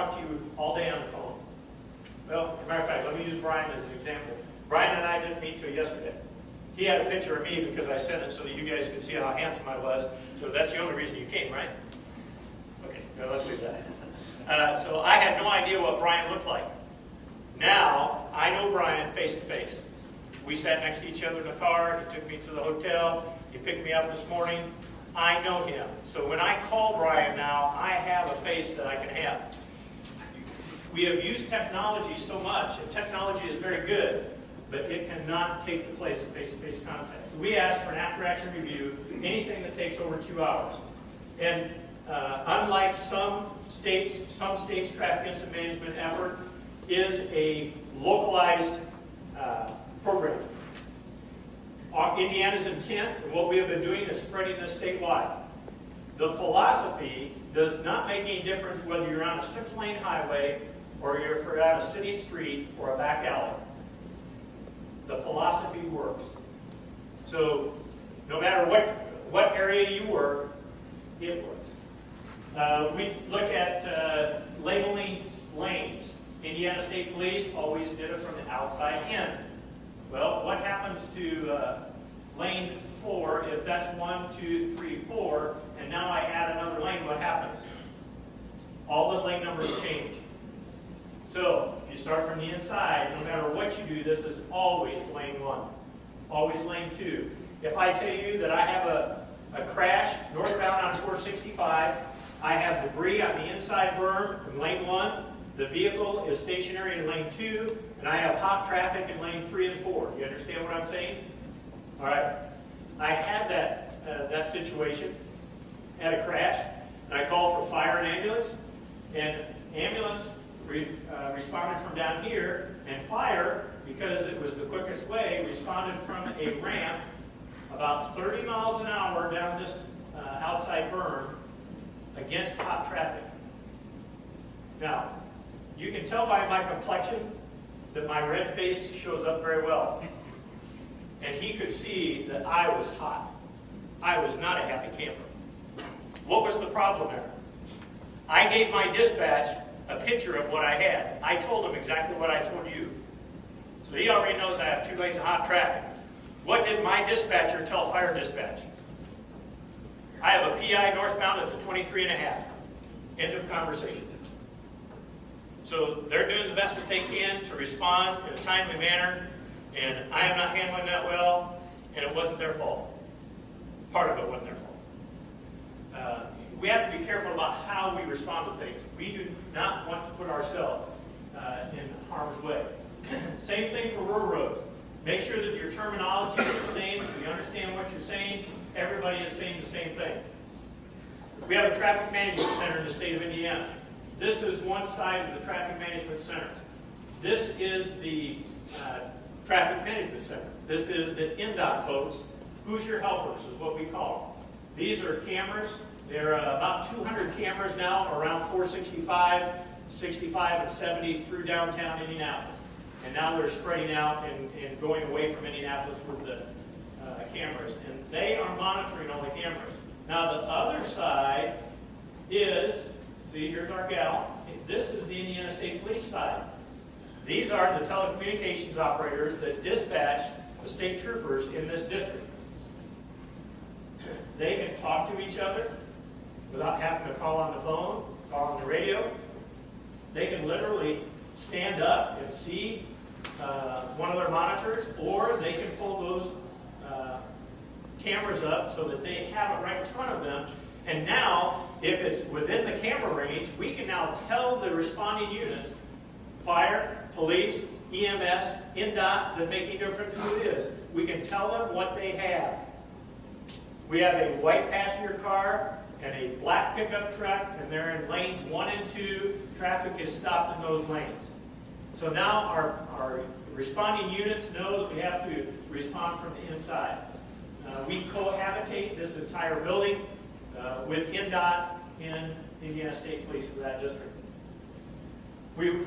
talk to you all day on the phone. Well, as a matter of fact, let me use Brian as an example. Brian and I didn't meet till yesterday. He had a picture of me because I sent it so that you guys could see how handsome I was. So that's the only reason you came, right? Okay, now let's leave that. So I had no idea what Brian looked like. Now, I know Brian face to face. We sat next to each other in the car. He took me to the hotel. He picked me up this morning. I know him. So when I call Brian now, I have a face that I can have. We have used technology so much, and technology is very good, but it cannot take the place of face-to-face contact. So we ask for an after-action review, anything that takes over 2 hours. And unlike some states' traffic incident management effort is a localized program. Indiana's intent, and what we have been doing, is spreading this statewide. The philosophy does not make any difference whether you're on a 6-lane highway or you're on a city street or a back alley. The philosophy works. So no matter what area you work, it works. We look at labeling lanes. Indiana State Police always did it from the outside in. Well, what happens to lane 4 if that's 1, 2, 3, 4, and now I add another lane? What happens? All the lane numbers change. So if you start from the inside, no matter what you do, this is always lane 1, always lane 2. If I tell you that I have a crash northbound on 465, I have debris on the inside berm in lane 1, the vehicle is stationary in lane 2, and I have hot traffic in lane 3 and 4. You understand what I'm saying? All right. I had that situation, had a crash, and I called for fire and ambulance, and ambulance responded from down here, and fire, because it was the quickest way, responded from a ramp about 30 miles an hour down this outside berm against hot traffic. Now, you can tell by my complexion that my red face shows up very well. And he could see that I was hot. I was not a happy camper. What was the problem there? I gave my dispatch a picture of what I had. I told him exactly what I told you. So he already knows I have 2 lanes of hot traffic. What did my dispatcher tell fire dispatch? I have a PI northbound at the 23.5. End of conversation. So they're doing the best that they can to respond in a timely manner, and I am not handling that well, and it wasn't their fault. Part of it wasn't their fault. We have to be careful about how we respond to things. We do not want to put ourselves in harm's way. Same thing for rural roads. Make sure that your terminology is the same so you understand what you're saying. Everybody is saying the same thing. We have a traffic management center in the state of Indiana. This is one side of the traffic management center. This is the traffic management center. This is the NDOT folks. Who's your helpers is what we call them. These are cameras. There are about 200 cameras now around 465, 65, and 70 through downtown Indianapolis. And now they're spreading out and going away from Indianapolis with the cameras. And they are monitoring all the cameras. Now the other side is, here's our gal. This is the Indiana State Police side. These are the telecommunications operators that dispatch the state troopers in this district. They can talk to each other without having to call on the phone, call on the radio. They can literally stand up and see one of their monitors, or they can pull those cameras up so that they have it right in front of them. And now, if it's within the camera range, we can now tell the responding units, fire, police, EMS, NDOT, that making difference who it is. We can tell them what they have. We have a white passenger car and a black pickup truck, and they're in lanes 1 and 2. Traffic is stopped in those lanes. So now our responding units know that we have to respond from the inside. We cohabitate this entire building with NDOT and Indiana State Police for that district. We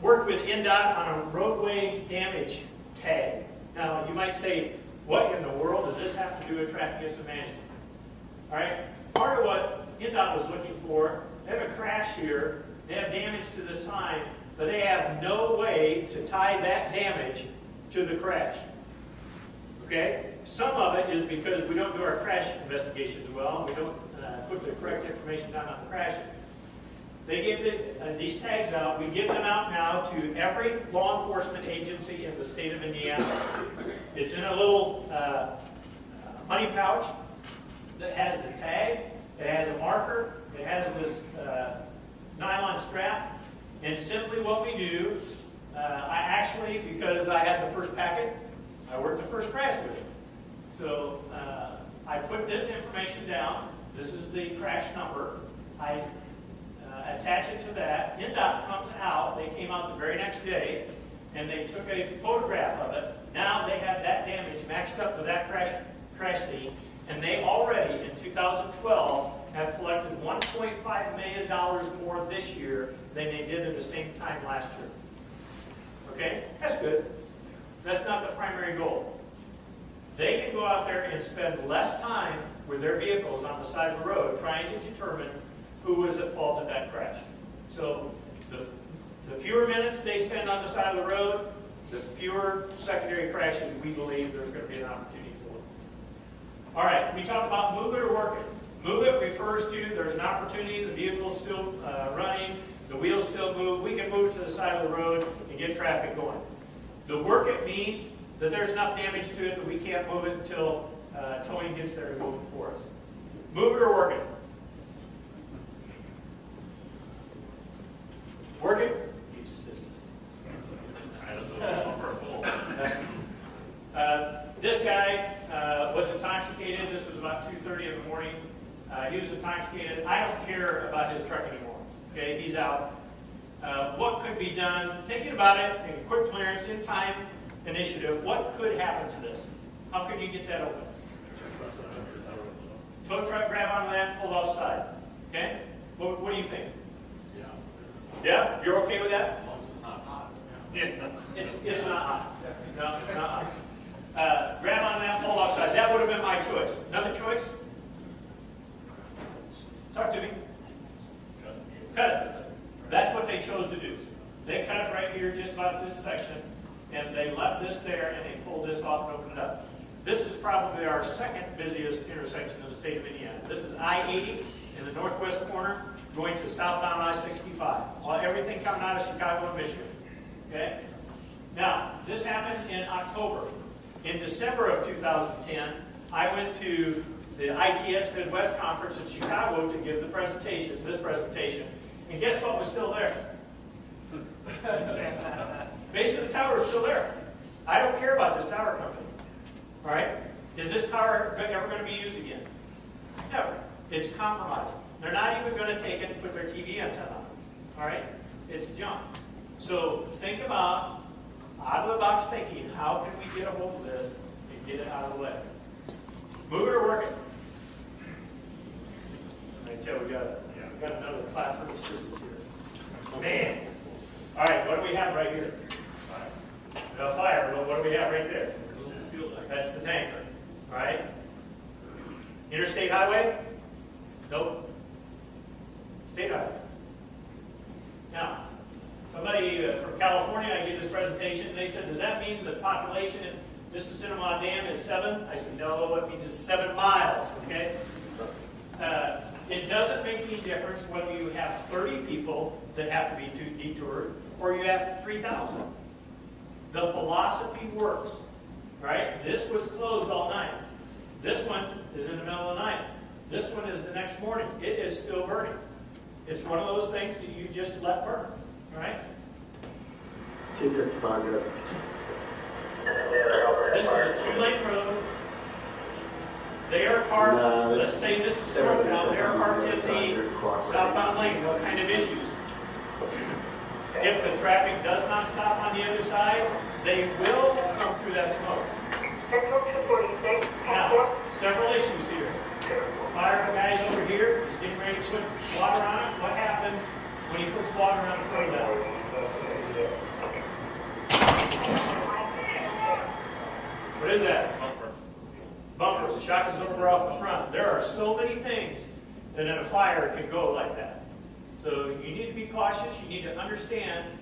worked with NDOT on a roadway damage tag. Now, you might say, what in the world does this have to do with traffic incident management? All right, part of what NDOT was looking for, they have a crash here They have damage to the sign, but they have no way to tie that damage to the crash. Okay? Some of it is because we don't do our crash investigations well. We don't put the correct information down on the crashes. They give these tags out. We give them out now to every law enforcement agency in the state of Indiana. It's in a little money pouch that has the tag. It has a marker. It has this nylon strap. And simply what we do, I actually, because I had the first packet, I worked the first crash with it. So I put this information down. This is the crash number. I attach it to that. NDOT comes out. They came out the very next day, and they took a photograph of it. Now they have that damage matched up with that crash scene, and they already, in 2012, have collected $1.5 million more this year than they did at the same time last year. Okay? That's good. That's not the primary goal. They can go out there and spend less time with their vehicles on the side of the road trying to determine who was at fault in that crash. So the fewer minutes they spend on the side of the road, the fewer secondary crashes we believe there's going to be an opportunity for. All right, we talk about move it or work it. Move it refers to there's an opportunity, the vehicle's still running, the wheels still move, we can move it to the side of the road and get traffic going. The work it means that there's enough damage to it that we can't move it until towing gets there to move it for us. Move it or work it. Work it? You sisters. This guy was intoxicated. This was about 2:30 in the morning. He was intoxicated. I don't care about his truck anymore. Okay, he's out. What could be done? Thinking about it in quick clearance, in time initiative, what could happen to this? How could you get that open? Tow truck, grab onto that, pull it offside. Okay? What do you think? Yeah? You're okay with that? It's not hot. It's not hot. No, it's not hot. Grab on that, pull offside. That would have been my choice. Another choice? Talk to me. Cut it. That's what they chose to do. They cut it right here, just about this section, and they left this there, and they pulled this off and opened it up. This is probably our second busiest intersection in the state of Indiana. This is I-80 in the northwest corner, going to southbound I-65, while everything coming out of Chicago and Michigan. Okay? Now, this happened in October. In December of 2010, I went to the ITS Midwest Conference in Chicago to give the presentation, this presentation. And guess what was still there? Base of the tower is still there. I don't care about this tower company. All right? Is this tower ever going to be used again? Never. It's compromised. They're not even going to take it and put their TV antenna on it. All right? It's junk. So think about out-of-the-box thinking. How can we get a hold of this and get it out of the way? Move it or work it? I tell we got another class for the systems here. Man. All right, what do we have right here? Fire. Well, what do we have right there? That's the tanker. All right. Interstate highway? Nope. State highway. Now, somebody from California, I gave this presentation, they said, does that mean the population in Mississinawa Dam is 7? I said, no, it means it's 7 miles, okay? It doesn't make any difference whether you have 30 people that have to be detoured or you have 3,000. The philosophy works, right? This was closed all night. This one is in the middle of the night. This one is the next morning. It is still burning. It's one of those things that you just let burn, all right? 255, good. This is a 2-lane road. They are parked, let's say this is northbound, now they are parked in the southbound lane. What kind of issues? If the traffic does not stop on the other side, they will come through that smoke. Now, several issues here. Fire guy's over here, he's getting ready to put water on it. What happens when he puts water on the front of that? What is that? Bumpers. The shock absorber off the front. There are so many things that in a fire can go like that. So you need to be cautious. You need to understand